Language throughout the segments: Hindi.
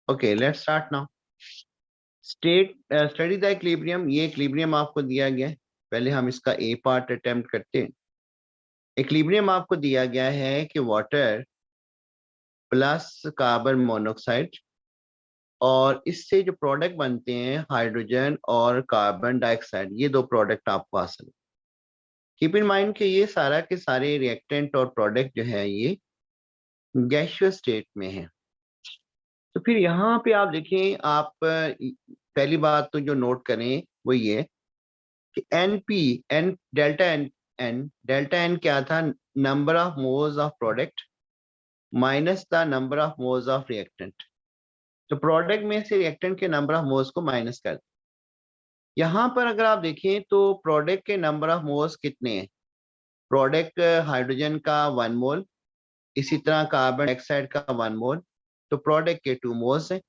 Okay, let's start now. Study the equilibrium. ये इक्विलिब्रियम आपको दिया गया है। पहले हम इसका ए पार्ट अटेम्प्ट करते हैं। इक्विलिब्रियम आपको दिया गया है कि वाटर प्लस कार्बन मोनोऑक्साइड और इससे जो प्रोडक्ट बनते हैं हाइड्रोजन और कार्बन डाइऑक्साइड, ये दो प्रोडक्ट आपको हासिल। कीप इन माइंड कि ये सारा के सारे रिएक्टेंट और प्रोडक्ट जो है ये गैसियस स्टेट में है। तो फिर यहाँ पे आप देखें, आप पहली बात तो जो नोट करें वो ये कि एन डेल्टा एन क्या था? Number of moles of product minus the number of moles of reactant. तो प्रोडक्ट में से रिएक्टेंट के नंबर ऑफ मोल्स को माइनस कर दें। यहाँ पर अगर आप देखें तो प्रोडक्ट के नंबर ऑफ मोल्स कितने हैं? प्रोडक्ट हाइड्रोजन का 1 मोल, इसी तरह कार्बन डाइऑक्साइड का 1 मोल, तो प्रोडक्ट के 2 मोल्स है,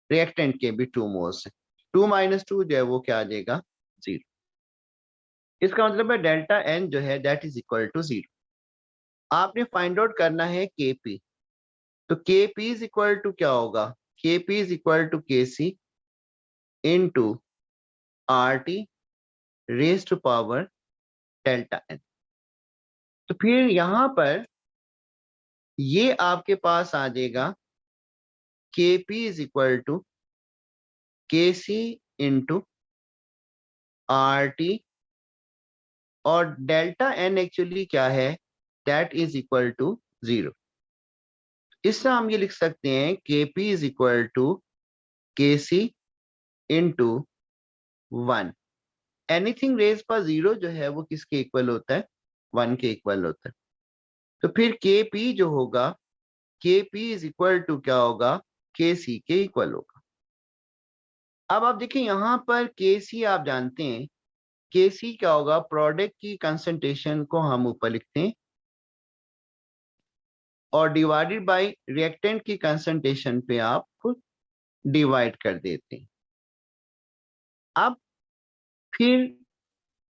रिएक्टेंट के भी 2 मोल्स है। 2 माइनस 2 जो है वो क्या आ जाएगा? 0। इसका मतलब है डेल्टा एन जो है दैट इज इक्वल टू 0। आपने फाइंड आउट करना है केपी। तो केपी इज इक्वल टू क्या होगा? KP is equal to KC into RT raise to power delta N. तो फिर यहां पर ये आपके पास आ जाएगा KP is equal to KC into RT, और डेल्टा एन एक्चुअली क्या है? That is equal to 0। इससे हम ये लिख सकते हैं KP is equal to KC into 1। Anything raise पर 0 जो है वो किसके इक्वल होता है? 1 के इक्वल होता है। तो फिर केपी जो होगा, केपी इज इक्वल टू क्या होगा? केसी के इक्वल होगा। अब आप देखिए यहाँ पर केसी आप जानते हैं, केसी क्या होगा? प्रोडक्ट की कंसंट्रेशन को हम ऊपर लिखते हैं और डिवाइडेड बाय रिएक्टेंट की कंसंट्रेशन पे आप डिवाइड कर देते हैं। अब फिर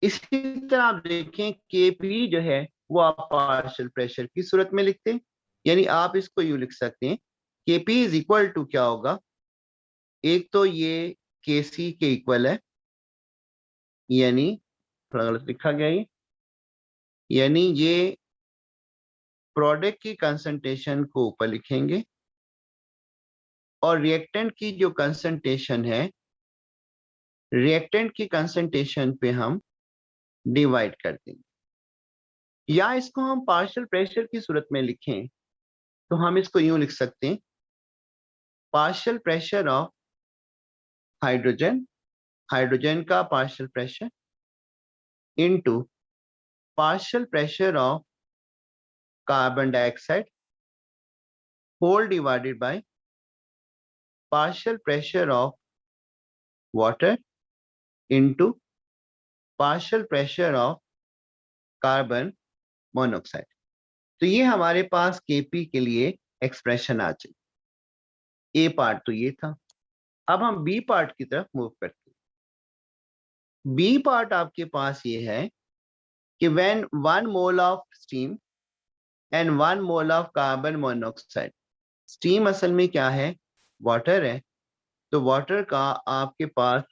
इसी तरह आप देखें केपी जो है वो आप पार्शियल प्रेशर की सूरत में लिखते हैं, यानी आप इसको यूं लिख सकते हैं केपी इज इक्वल टू क्या होगा? एक तो ये केसी के इक्वल है, यानी थोड़ा गलत लिखा गया है, यानी ये प्रोडक्ट की कंसंट्रेशन को ऊपर लिखेंगे और रिएक्टेंट की जो कंसंट्रेशन है, रिएक्टेंट की कंसंट्रेशन पे हम डिवाइड कर देंगे। या इसको हम पार्शियल प्रेशर की सूरत में लिखें तो हम इसको यूं लिख सकते हैं partial pressure of hydrogen, hydrogen का partial pressure into partial pressure of carbon dioxide whole divided by partial pressure of water into partial pressure of carbon monoxide. तो ये हमारे पास केपी के लिए एक्सप्रेशन आ जाए। ए पार्ट तो ये था। अब हम बी पार्ट की तरफ मूव करते हैं। बी पार्ट आपके पास ये है कि when 1 mole of steam and 1 mole of carbon monoxide, steam असल में क्या है? वाटर है। तो वाटर का आपके पास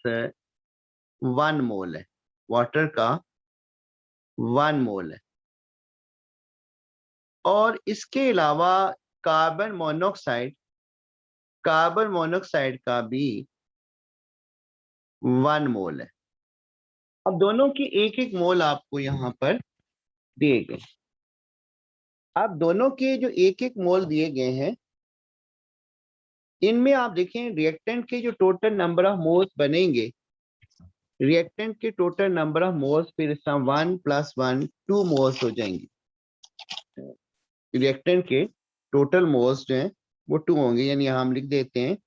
1 मोल है, वाटर का 1 मोल है, और इसके अलावा कार्बन मोनोऑक्साइड, कार्बन मोनोऑक्साइड का भी 1 मोल है। अब दोनों की एक एक मोल आपको यहां पर दिए गए। अब दोनों के जो एक एक मोल दिए गए हैं, इनमें आप देखें रिएक्टेंट के जो टोटल नंबर ऑफ मोल्स बनेंगे, रिएक्टेंट के टोटल नंबर ऑफ मोल्स फिर इस 1 + 1 2 मोल्स हो जाएंगे। रिएक्टेंट के टोटल मोल्स जो हैं वो 2 होंगे, यानी हम लिख देते हैं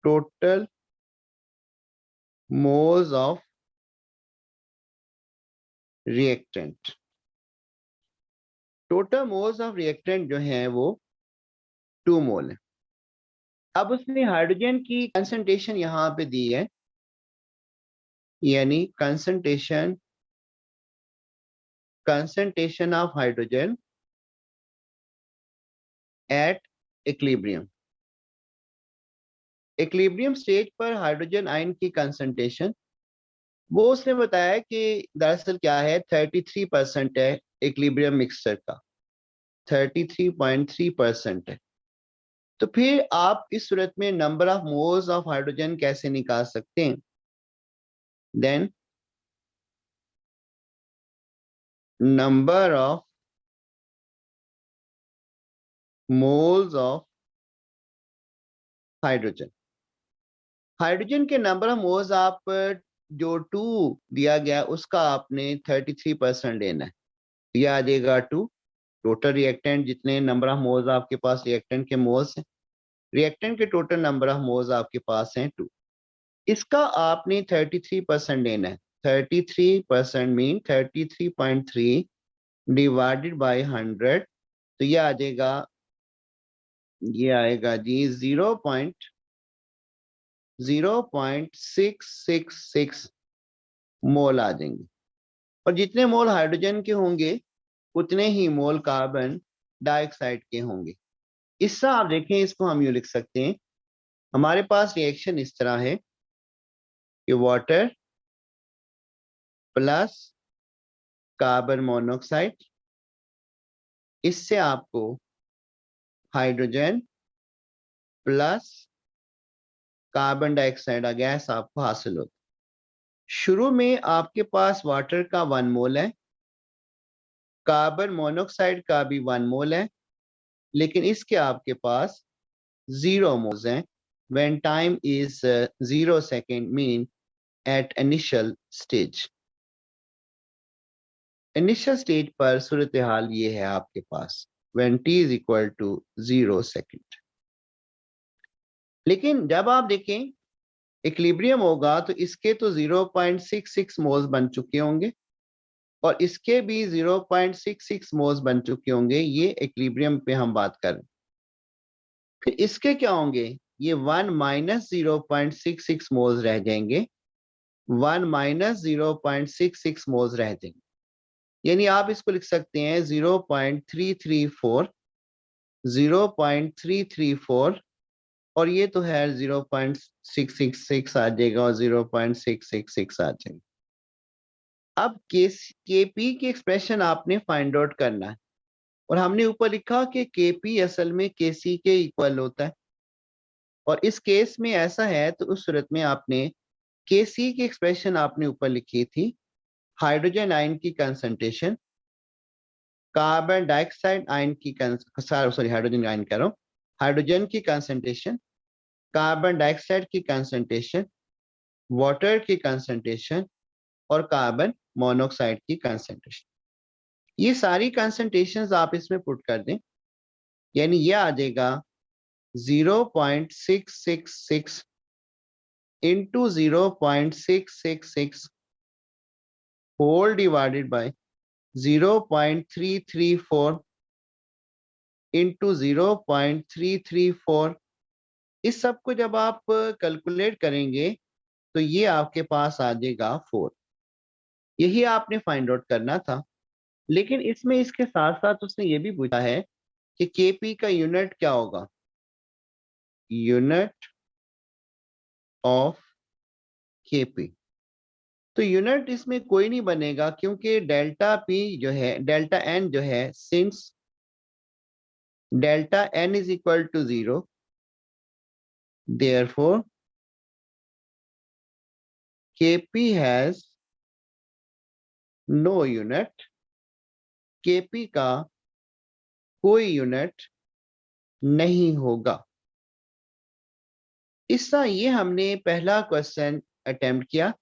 total moles of reactant. Total moles of reactant जो है वो 2 मोल है। अब उसने हाइड्रोजन की कंसंट्रेशन यहां पे दी है, यानी concentration of hydrogen at equilibrium। Equilibrium stage पर हाइड्रोजन आयन की कंसंट्रेशन, वो उसने बताया कि दरअसल क्या है, 33% है इक्विलिब्रियम मिक्सचर का, 33.3% है। तो फिर आप इस सूरत में number of moles of hydrogen कैसे निकाल सकते हैं? Then number of moles of hydrogen, hydrogen के नंबर ऑफ मोल्स आप जो 2 दिया गया उसका आपने 33% लेना है, यह आ जाएगा 2। टोटल रिएक्टेंट जितने नंबर ऑफ मोल्स आपके पास रिएक्टेंट के मोल्स हैं, रिएक्टेंट के टोटल नंबर ऑफ मोल्स आपके पास हैं 2, इसका आपने 33% लेना है। 33% मीन 33.3 डिवाइडेड बाय 100, तो ये आ जाएगा, ये आएगा जी 0.0666 मोल आ जाएंगे। और जितने मोल हाइड्रोजन के होंगे उतने ही मोल कार्बन डाइऑक्साइड के होंगे। इससे आप देखें, इसको हम यूं लिख सकते हैं, हमारे पास रिएक्शन इस तरह है कि वाटर प्लस कार्बन मोनोऑक्साइड, इससे आपको hydrogen plus carbon dioxide gas आपको हासिल होता है। शुरू में आपके पास वाटर का 1 मोल है, कार्बन मोनोऑक्साइड का भी 1 मोल है, लेकिन इसके आपके पास 0 मोल्स हैं। when time is 0 second mean at initial stage, initial stage पर सूरत हाल ये है आपके पास when t is equal to 0 second। लेकिन जब आप देखें इक्विलिब्रियम होगा तो इसके तो 0.66 मोल्स बन चुके होंगे और इसके भी 0.66 मोल्स बन चुके होंगे, ये इक्विलिब्रियम पे हम बात कर रहे हैं। फिर इसके क्या होंगे, ये 1 माइनस 0.66 मोल्स रह जाएंगे, 1 माइनस 0.66 मोल्स रह जाएंगे, यानी आप इसको लिख सकते हैं 0.334, 0.334, और ये तो है 0.666 आ जाएगा और 0.666 आ जाएगा। अब केपी की एक्सप्रेशन आपने फाइंड आउट करना है, और हमने ऊपर लिखा कि केपी असल में केसी के इक्वल होता है, और इस केस में ऐसा है तो उस सूरत में आपने केसी की एक्सप्रेशन आपने ऊपर लिखी थी, हाइड्रोजन आयन की कंसंट्रेशन, कार्बन डाइऑक्साइड आयन की हाइड्रोजन आयन कह रहा हूं, हाइड्रोजन की कंसंट्रेशन, कार्बन डाइऑक्साइड की कंसंट्रेशन, वाटर की कंसंट्रेशन और कार्बन मोनोऑक्साइड की कंसंट्रेशन, ये सारी कंसंट्रेशंस आप इसमें पुट कर दें, यानी ये आ जाएगा 0.666 into 0.666 whole divided by 0.334 into 0.334। इस सब को जब आप कैलकुलेट करेंगे तो ये आपके पास आ जाएगा 4। यही आपने फाइंड आउट करना था, लेकिन इसमें इसके साथ साथ उसने ये भी पूछा है कि केपी का यूनिट क्या होगा, यूनिट ऑफ केपी। तो यूनिट इसमें कोई नहीं बनेगा क्योंकि डेल्टा पी जो है, डेल्टा एन जो है, since delta N is equal to 0, therefore KP has no unit, KP का कोई यूनिट नहीं होगा। इसका ये हमने पहला क्वेश्चन अटेम्प्ट किया।